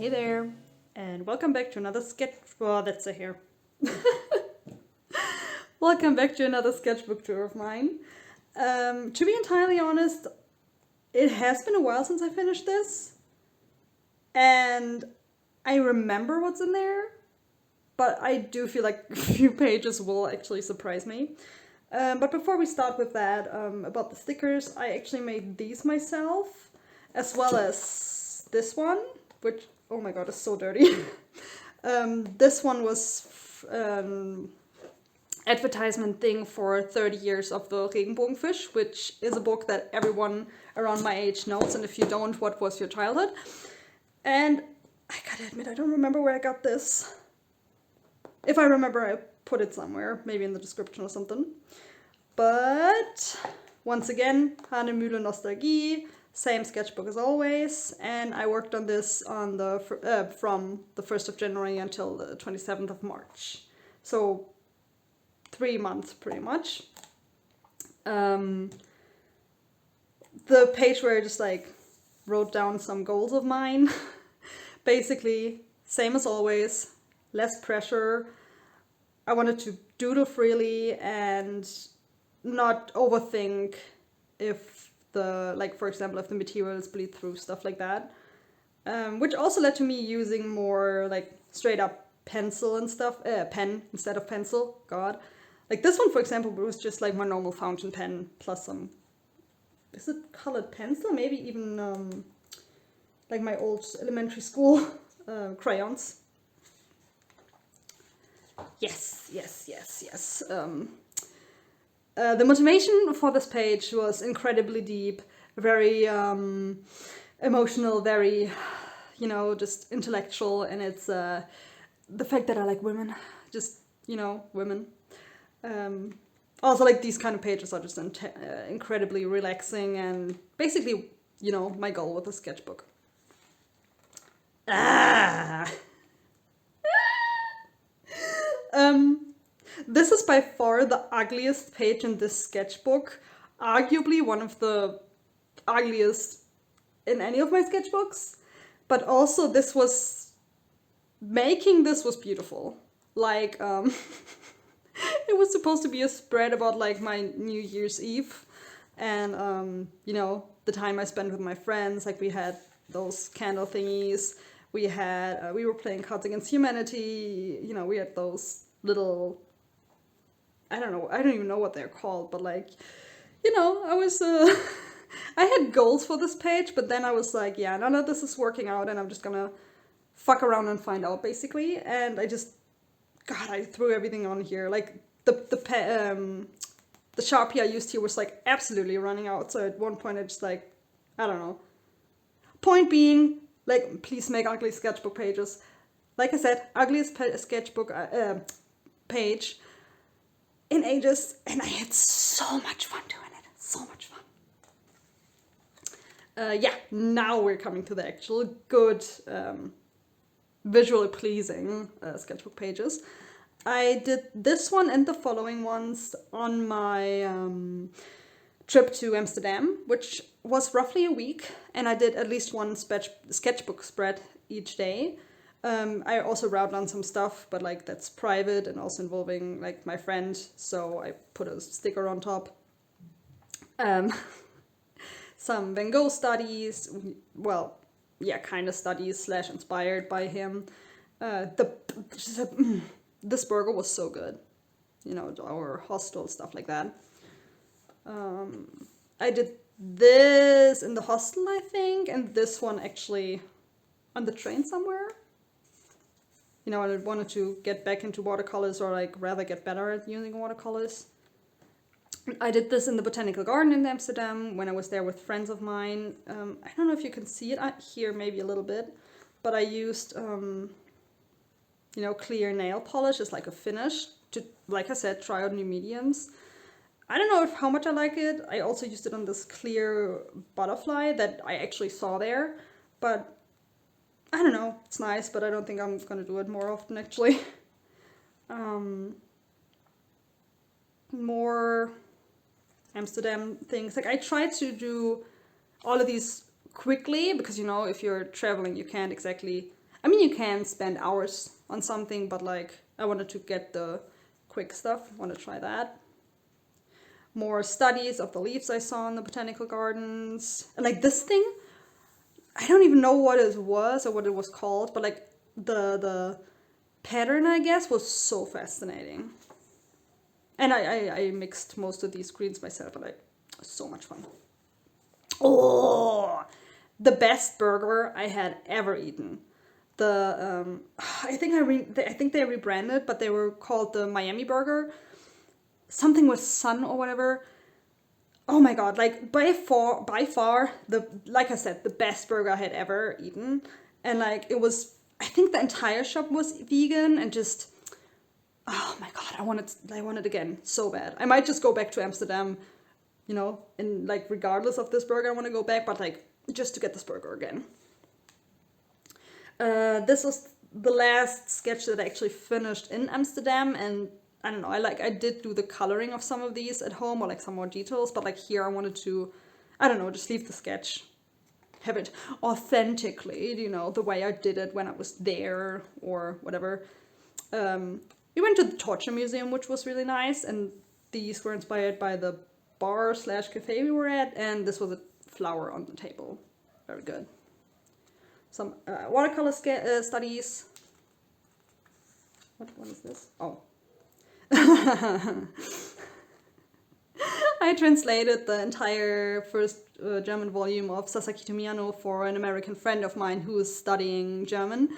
Hey there, and welcome back to another sketch. Well, that's a hair. Welcome back to another sketchbook tour of mine. To be entirely honest, it has been a while since I finished this, and I remember what's in there, but I do feel like a few pages will actually surprise me. But before we start with that, about the stickers, I actually made these myself, as well as this one, which, oh my god, is so dirty. This one was advertisement thing for 30 years of the Regenbogenfisch, which is a book that everyone around my age knows, and if you don't, what was your childhood? And I gotta admit, I don't remember where I got this. If I remember, I put it somewhere, maybe in the description or something. But once again, Hahnemühle Nostalgie, same sketchbook as always, and I worked on this on the from the 1st of January until the 27th of March. So 3 months pretty much. The page where I just like wrote down some goals of mine. Basically, same as always, less pressure. I wanted to doodle freely and not overthink if the, like for example, if the materials bleed through, stuff like that. Which also led to me using more like straight up pencil and stuff, pen instead of pencil, god. Like this one, for example, was just like my normal fountain pen plus some, is it colored pencil? Maybe even like my old elementary school crayons. Yes. The motivation for this page was incredibly deep, very emotional, very, just intellectual, and it's the fact that I like women, just, women. Also, like, these kind of pages are just incredibly relaxing and basically, my goal with the sketchbook. This is by far the ugliest page in this sketchbook, arguably one of the ugliest in any of my sketchbooks, but also making this was beautiful. Like, it was supposed to be a spread about like my New Year's Eve and, the time I spent with my friends. Like we had those candle thingies, we were playing Cards Against Humanity, we had those little, I don't even know what they're called, but like, I was, I had goals for this page, but then I was like, yeah, none of this is working out and I'm just gonna fuck around and find out basically. And I threw everything on here. Like the Sharpie I used here was like absolutely running out. So at one point I just like, I don't know. Point being, like, please make ugly sketchbook pages. Like I said, ugliest sketchbook page in ages, and I had so much fun doing it. So much fun. Now we're coming to the actual good, visually pleasing sketchbook pages. I did this one and the following ones on my trip to Amsterdam, which was roughly a week, and I did at least one sketchbook spread each day. I also wrote down some stuff, but like that's private and also involving like my friend, so I put a sticker on top. Some Van Gogh studies, well, yeah, kind of studies / inspired by him. This burger was so good, our hostel, stuff like that. I did this in the hostel, I think, and this one actually on the train somewhere. I wanted to get back into watercolors, or like rather get better at using watercolors. I did this in the botanical garden in Amsterdam when I was there with friends of mine. I don't know if you can see it here, maybe a little bit, but I used clear nail polish as like a finish to, like I said, try out new mediums. I don't know how much I like it. I also used it on this clear butterfly that I actually saw there, but I don't know, it's nice, but I don't think I'm gonna do it more often actually. More Amsterdam things. Like I tried to do all of these quickly because if you're traveling you can't exactly, I mean, you can spend hours on something, but like I wanted to get the quick stuff. I want to try that. More studies of the leaves I saw in the botanical gardens. And like this thing, I don't even know what it was or what it was called, but like the pattern, I guess, was so fascinating. And I mixed most of these greens myself, but like so much fun. Oh, the best burger I had ever eaten. I think they rebranded, but they were called the Miami Burger. Something with sun or whatever. Oh my god, like by far the, like I said, the best burger I had ever eaten. And like it was, I think the entire shop was vegan, and just, oh my god, I want it again so bad. I might just go back to Amsterdam, and like regardless of this burger I want to go back, but like just to get this burger again. This was the last sketch that I actually finished in Amsterdam, and I don't know, I did do the coloring of some of these at home, or like some more details, but like here I wanted to, I don't know, just leave the sketch, have it authentically, the way I did it when I was there or whatever. We went to the Torture Museum, which was really nice, and these were inspired by the bar/cafe we were at, and this was a flower on the table. Very good. Some watercolor studies. What is this? Oh. I translated the entire first German volume of Sasaki to Miyano for an American friend of mine who is studying German.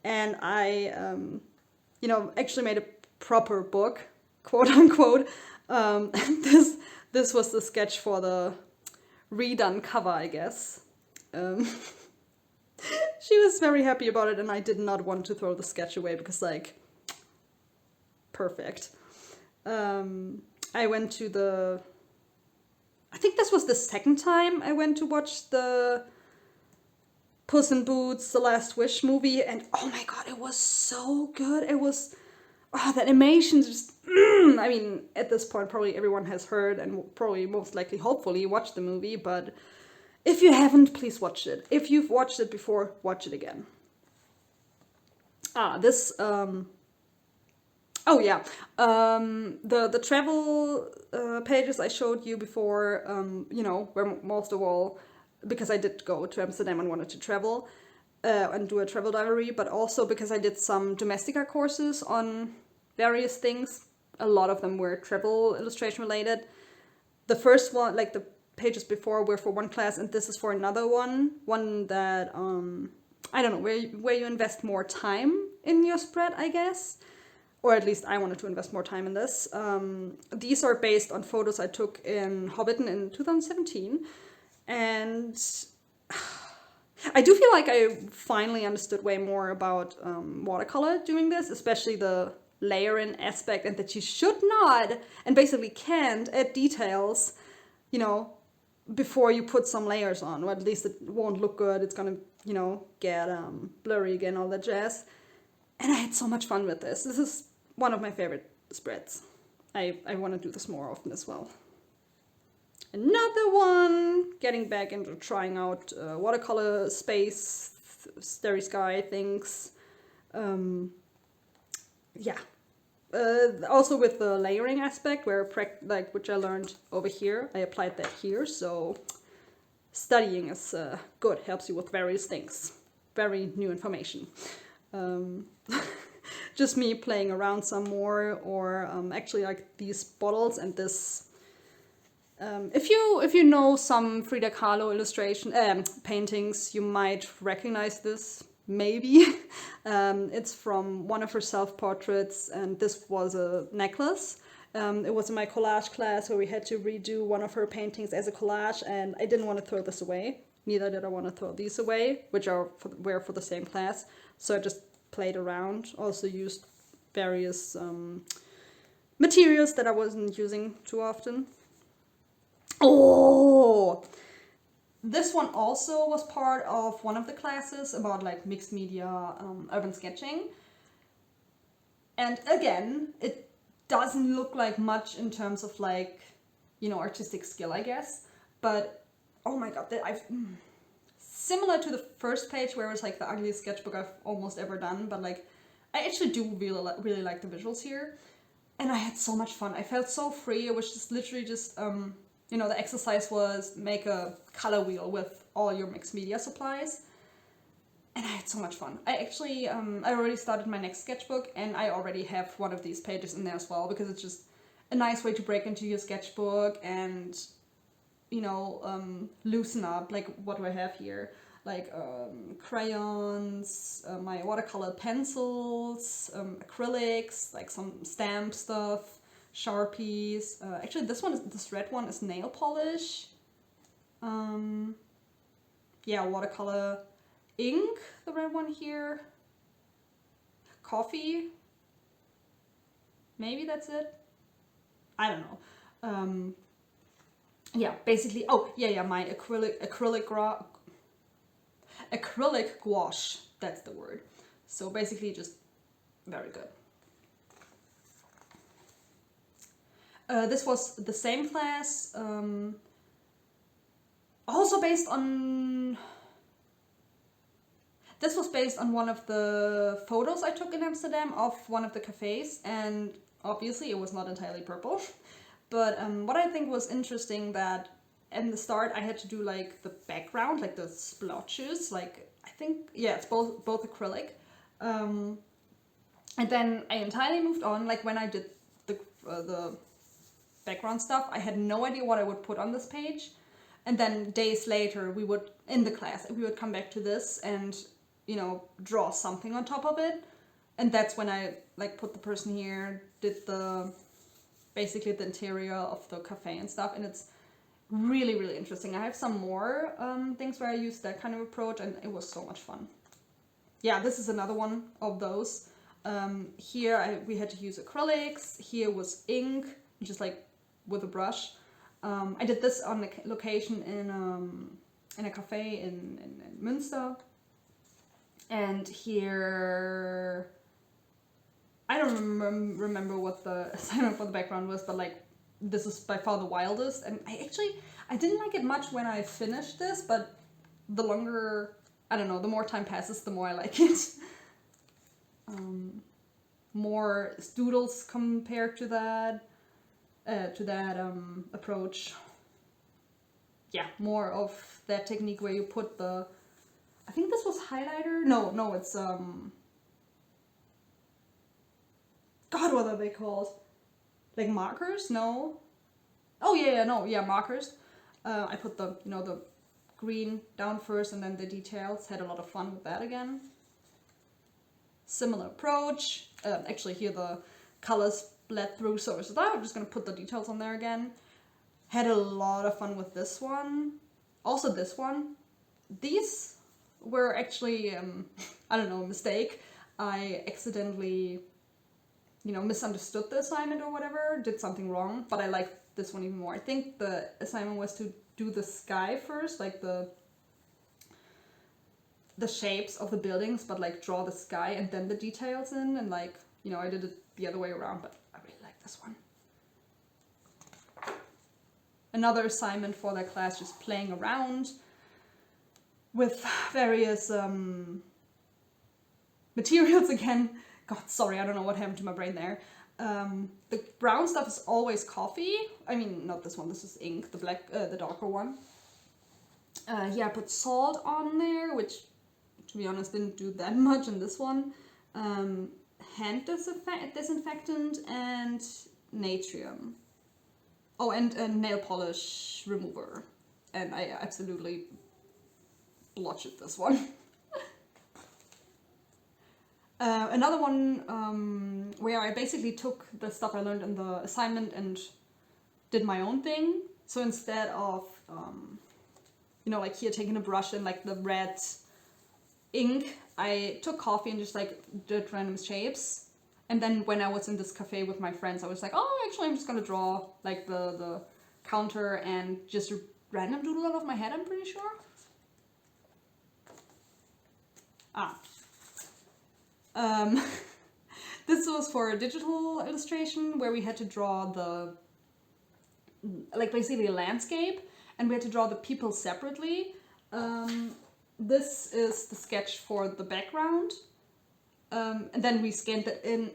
And I, actually made a proper book, quote unquote. This was the sketch for the redone cover, I guess. She was very happy about it, and I did not want to throw the sketch away because, like, perfect. I went to I think this was the second time I went to watch the Puss in Boots: The Last Wish movie, and oh my god, it was so good. It was, that animation just, I mean, at this point probably everyone has heard and probably most likely, hopefully, watched the movie, but if you haven't, please watch it. If you've watched it before, watch it again. This, oh yeah, the travel pages I showed you before, were most of all because I did go to Amsterdam and wanted to travel and do a travel diary, but also because I did some domestica courses on various things. A lot of them were travel illustration related. The first one, like the pages before, were for one class, and this is for another one that I don't know, where you invest more time in your spread, I guess, or at least I wanted to invest more time in this. These are based on photos I took in Hobbiton in 2017, and I do feel like I finally understood way more about watercolor doing this, especially the layering aspect, and that you should not, and basically can't, add details, before you put some layers on, or at least it won't look good. It's gonna, get blurry again, all that jazz. And I had so much fun with this. This is one of my favorite spreads. I want to do this more often as well. Another one, getting back into trying out watercolor space, starry sky things. Also with the layering aspect, which I learned over here, I applied that here. So studying is good, helps you with various things. Very new information. Just me playing around some more, or actually like these bottles and this. If you know some Frida Kahlo paintings, you might recognize this. Maybe. It's from one of her self-portraits, and this was a necklace. It was in my collage class where we had to redo one of her paintings as a collage, and I didn't want to throw this away. Neither did I want to throw these away, which were for the same class. So I just played around, also used various materials that I wasn't using too often. Oh! This one also was part of one of the classes about like mixed media urban sketching. And again, it doesn't look like much in terms of like, artistic skill, I guess. But oh my god, similar to the first page where it's like the ugliest sketchbook I've almost ever done, but like I actually do really like the visuals here. And I had so much fun. I felt so free. It was just literally just, the exercise was make a color wheel with all your mixed media supplies. And I had so much fun. I actually, I already started my next sketchbook, and I already have one of these pages in there as well, because it's just a nice way to break into your sketchbook and, loosen up. Like, what do I have here? Like crayons, my watercolor pencils, acrylics, like some stamp stuff, Sharpies. Actually, this red one is nail polish. Watercolor ink, the red one here. Coffee. Maybe that's it. I don't know. Basically. Oh, my acrylic gouache, that's the word. So basically just very good. This was the same class, also based on... This was based on one of the photos I took in Amsterdam of one of the cafes, and obviously it was not entirely purple. But what I think was interesting that in the start I had to do like the background, like the splotches, like I think, it's both acrylic. And then I entirely moved on, like when I did the background stuff, I had no idea what I would put on this page. And then days later, in the class, we would come back to this and, draw something on top of it. And that's when I like put the person here, did basically the interior of the cafe and stuff. And it's really, really interesting. I have some more things where I used that kind of approach, and it was so much fun. Yeah, this is another one of those. Here we had to use acrylics. Here was ink, just like with a brush. I did this on a location in a cafe in Münster. And here, I don't remember what the assignment for the background was, but like this is by far the wildest. And I didn't like it much when I finished this, but the longer, the more time passes, the more I like it. More doodles compared to that approach. Yeah, more of that technique where you put I think this was highlighter. No, it's God, what are they called? Like markers? No. Oh yeah, markers. I put the green down first and then the details. Had a lot of fun with that again. Similar approach. Actually here the colors bled through, so I'm just gonna put the details on there again. Had a lot of fun with this one. Also this one. These were actually, a mistake. I accidentally, misunderstood the assignment or whatever, did something wrong, but I liked this one even more. I think the assignment was to do the sky first, like the shapes of the buildings, but like draw the sky and then the details in, and like, I did it the other way around, but I really like this one. Another assignment for that class, just playing around with various materials again. God, sorry, I don't know what happened to my brain there. The brown stuff is always coffee. I mean, not this one, this is ink, the black, the darker one. I put salt on there, which, to be honest, didn't do that much in this one. Hand disinfectant and natrium. Oh, and nail polish remover. And I absolutely blotched this one. Another one where I basically took the stuff I learned in the assignment and did my own thing. So instead of, like here taking a brush and like the red ink, I took coffee and just like did random shapes. And then when I was in this cafe with my friends, I was like, oh, actually I'm just gonna draw like the counter and just random doodle out of my head, I'm pretty sure. This was for a digital illustration where we had to draw basically a landscape, and we had to draw the people separately. this is the sketch for the background. And then we scanned it in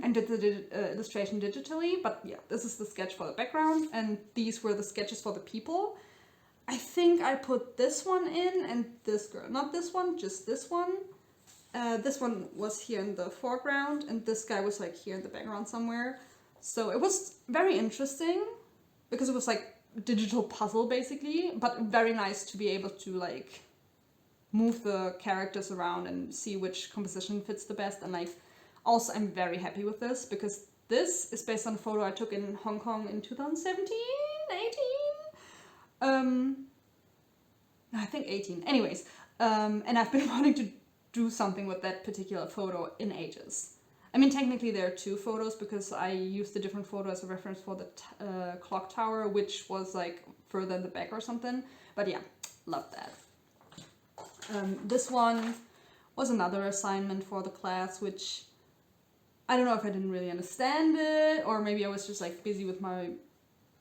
and did the illustration digitally. But yeah, this is the sketch for the background, and these were the sketches for the people. I think I put this one in and this girl. Not this one, just this one. This one was here in the foreground, and this guy was like here in the background somewhere. So it was very interesting because it was like digital puzzle basically, but very nice to be able to like move the characters around and see which composition fits the best. And like, also I'm very happy with this because this is based on a photo I took in Hong Kong in 2017, 18? I think 18. Anyways, and I've been wanting to do something with that particular photo in ages. I mean, technically there are two photos because I used a different photo as a reference for the clock tower, which was like further in the back or something. But yeah, love that. This one was another assignment for the class, which I don't know if I didn't really understand it, or maybe I was just like busy with my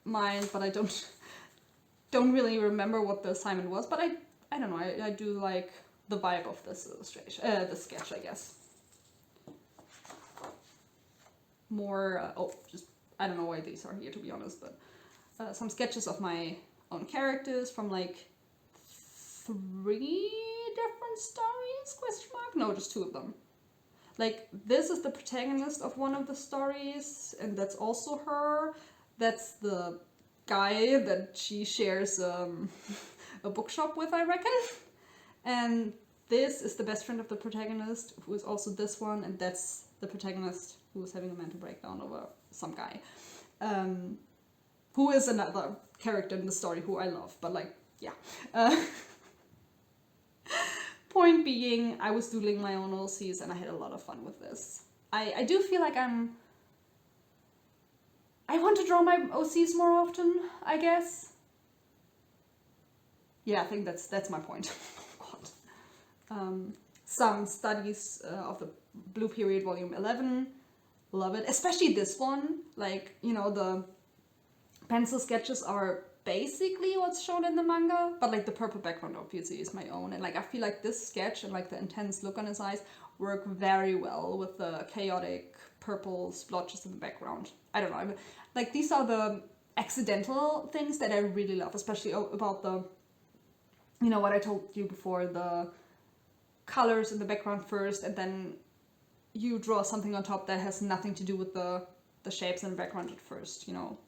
mind, but I don't really remember what the assignment was. But I don't know, I do like the vibe of this illustration, the sketch, I guess. More, I don't know why these are here to be honest, but some sketches of my own characters from like 3 different stories, question mark? No, just 2 of them. Like, this is the protagonist of one of the stories, and that's also her. That's the guy that she shares a bookshop with, I reckon. And this is the best friend of the protagonist, who is also this one, and that's the protagonist who is having a mental breakdown over some guy. Who is another character in the story who I love, but like, yeah. Point being, I was doodling my own OCs and I had a lot of fun with this. I do feel like I want to draw my OCs more often, I guess. Yeah, I think that's my point. God. Some studies of the Blue Period Volume 11. Love it. Especially this one. Like, you know, the pencil sketches are basically what's shown in the manga, but like the purple background obviously is my own, and like I feel like this sketch and like the intense look on his eyes work very well with the chaotic purple splotches in the background. I don't know, like these are the accidental things that I really love, especially about the, you know, what I told you before, the colors in the background first and then you draw something on top that has nothing to do with the shapes in the background at first, you know.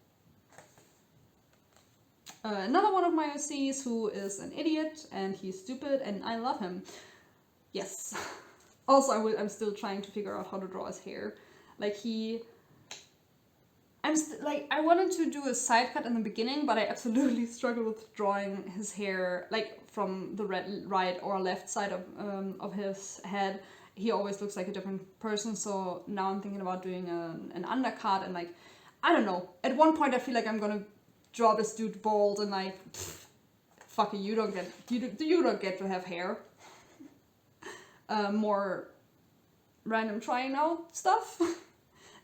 Another one of my OCs who is an idiot and he's stupid and I love him. Yes. Also, I'm still trying to figure out how to draw his hair. Like I wanted to do a side cut in the beginning, but I absolutely struggled with drawing his hair like from the right or left side of his head. He always looks like a different person, so now I'm thinking about doing an undercut and like, I don't know. At one point I feel like I'm gonna draw this dude bald and like, fuck it, you don't get to have hair. More random trying out stuff.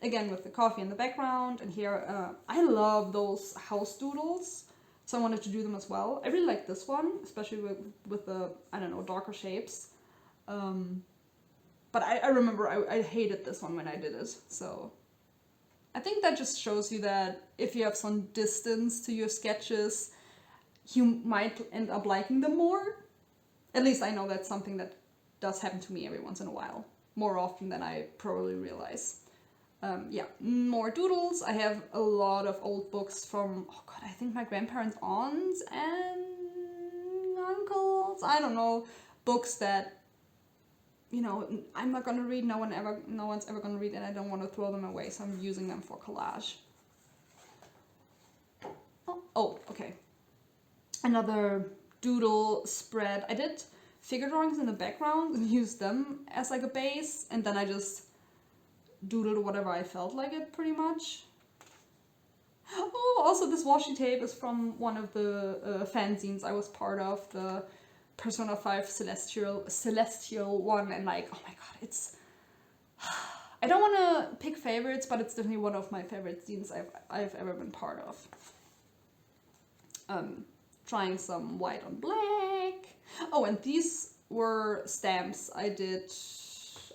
Again with the coffee in the background, and here I love those house doodles, so I wanted to do them as well. I really like this one, especially with the, I don't know, darker shapes. But I remember I hated this one when I did it, so I think that just shows you that if you have some distance to your sketches, you might end up liking them more. At least I know that's something that does happen to me every once in a while, more often than I probably realize. Yeah, more doodles. I have a lot of old books from, oh god, I think my grandparents' aunts and uncles, I don't know, books that, you know, I'm not gonna read, no one's ever gonna read, and I don't want to throw them away, so I'm using them for collage. Oh, okay. Another doodle spread. I did figure drawings in the background and used them as like a base, and then I just doodled whatever I felt like it, pretty much. Oh, also this washi tape is from one of the fanzines I was part of, the Persona 5 Celestial one, and like, oh my god, it's... I don't want to pick favorites, but it's definitely one of my favorite zines I've ever been part of. Trying some white on black. Oh, and these were stamps I did,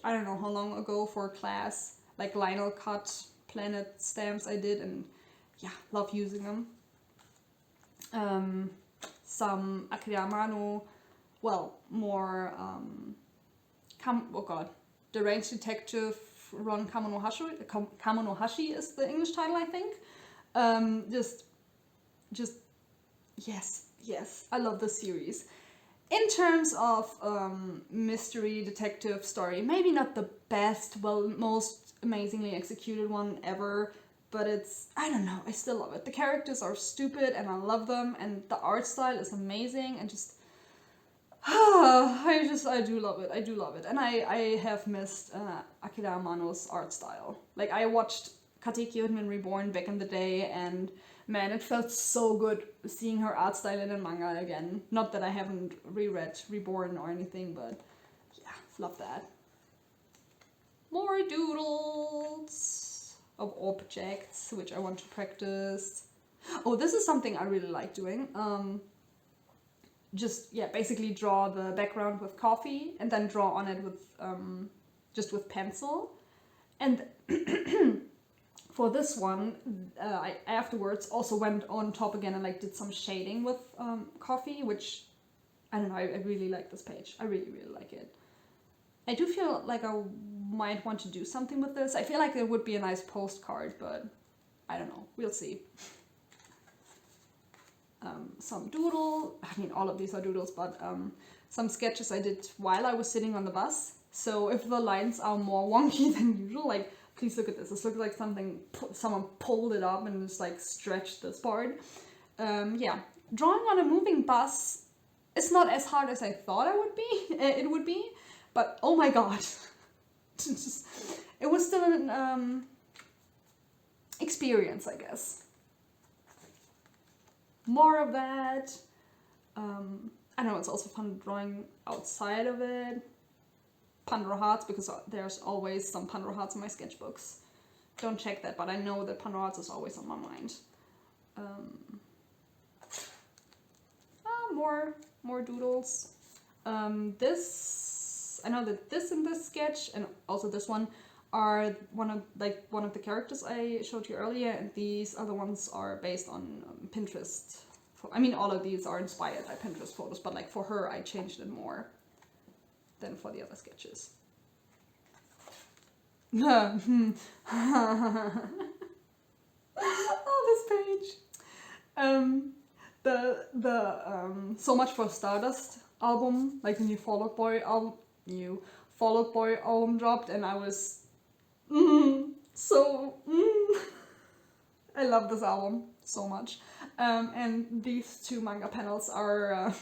I don't know how long ago for class, like Lionel cut planet stamps I did, and yeah, love using them. Some Akira, well, more, oh god, Deranged Detective Ron Kamonohashi is the English title, I think. Just, yes, I love this series. In terms of mystery detective story, maybe not the best, well, most amazingly executed one ever, but it's, I don't know, I still love it. The characters are stupid and I love them, and the art style is amazing, and just, I do love it. And I have missed Akira Amano's art style. Like, I watched Katekyo had been Reborn back in the day, and man, it felt so good seeing her art style in a manga again. Not that I haven't reread Reborn or anything, but yeah, love that. More doodles of objects, which I want to practice. Oh, this is something I really like doing. Just, yeah, basically draw the background with coffee and then draw on it with, just with pencil. And for this one, I afterwards also went on top again and like did some shading with coffee, which, I don't know, I really like this page. I really, really like it. I do feel like I might want to do something with this. I feel like it would be a nice postcard, but I don't know. We'll see. Some doodle, I mean all of these are doodles, but some sketches I did while I was sitting on the bus. So if the lines are more wonky than usual, like, please look at this. This looks like someone pulled it up and just like stretched this part. Yeah, drawing on a moving bus is not as hard as I thought it would be, but oh my god. It was still an experience, I guess. More of that. I know it's also fun drawing outside of it. Pandora Hearts, because there's always some Pandora Hearts in my sketchbooks. Don't check that, but I know that Pandora Hearts is always on my mind. More doodles. I know that this and this sketch, and also this one, are one of the characters I showed you earlier, and these other ones are based on Pinterest. I mean, all of these are inspired by Pinterest photos, but like for her, I changed it more than for the other sketches. Oh, this page. The So Much for Stardust album, like the new Fall Out Boy album dropped, and I was I love this album so much. And these two manga panels are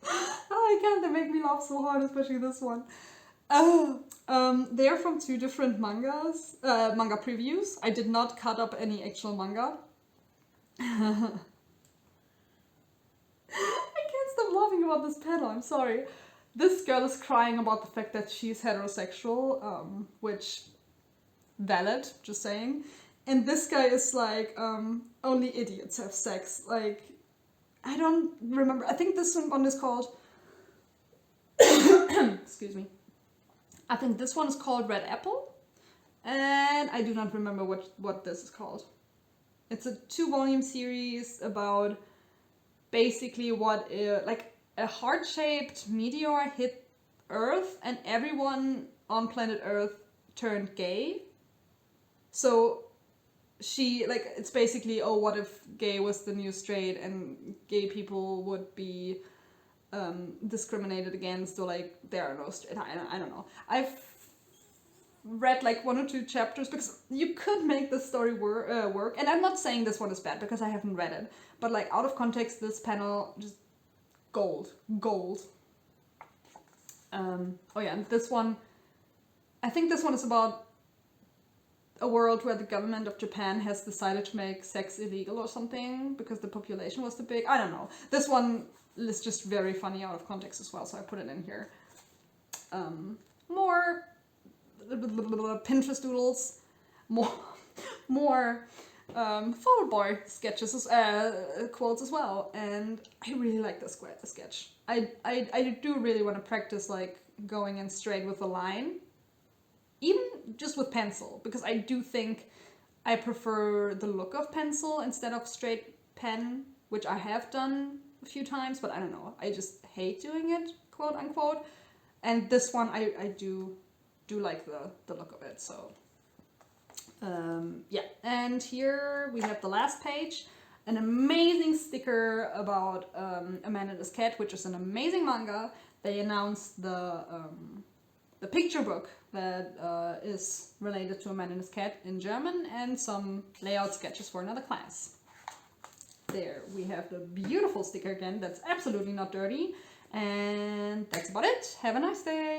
I can't, they make me laugh so hard, especially this one. They are from two different manga previews. I did not cut up any actual manga. I can't stop laughing about this panel, I'm sorry. This girl is crying about the fact that she's heterosexual, which, valid, just saying. And this guy is like, only idiots have sex. Like, I don't remember. I think this one is called... Excuse me. I think this one is called Red Apple. And I do not remember what this is called. It's a 2-volume series about basically what like a heart-shaped meteor hit Earth and everyone on planet Earth turned gay. So she, like, it's basically, oh, what if gay was the new straight and gay people would be discriminated against, or like there are no straight, I don't know. I've read like 1 or 2 chapters because you could make this story work, and I'm not saying this one is bad because I haven't read it, but like out of context, this panel just gold. Oh yeah, and this one, I think this one is about a world where the government of Japan has decided to make sex illegal or something because the population was too big. I don't know. This one is just very funny out of context as well, so I put it in here. More Pinterest doodles, more Fall Boy sketches, quotes as well, and I really like this sketch. I do really want to practice like going in straight with a line, even just with pencil, because I do think I prefer the look of pencil instead of straight pen, which I have done a few times, but I don't know, I just hate doing it, quote unquote. And this one I do like the look of it, so yeah. And here we have the last page, an amazing sticker about A Man and His Cat, which is an amazing manga. They announced the picture book that is related to A Man and His Cat in German, and some layout sketches for another class. There we have the beautiful sticker again, that's absolutely not dirty. And that's about it. Have a nice day.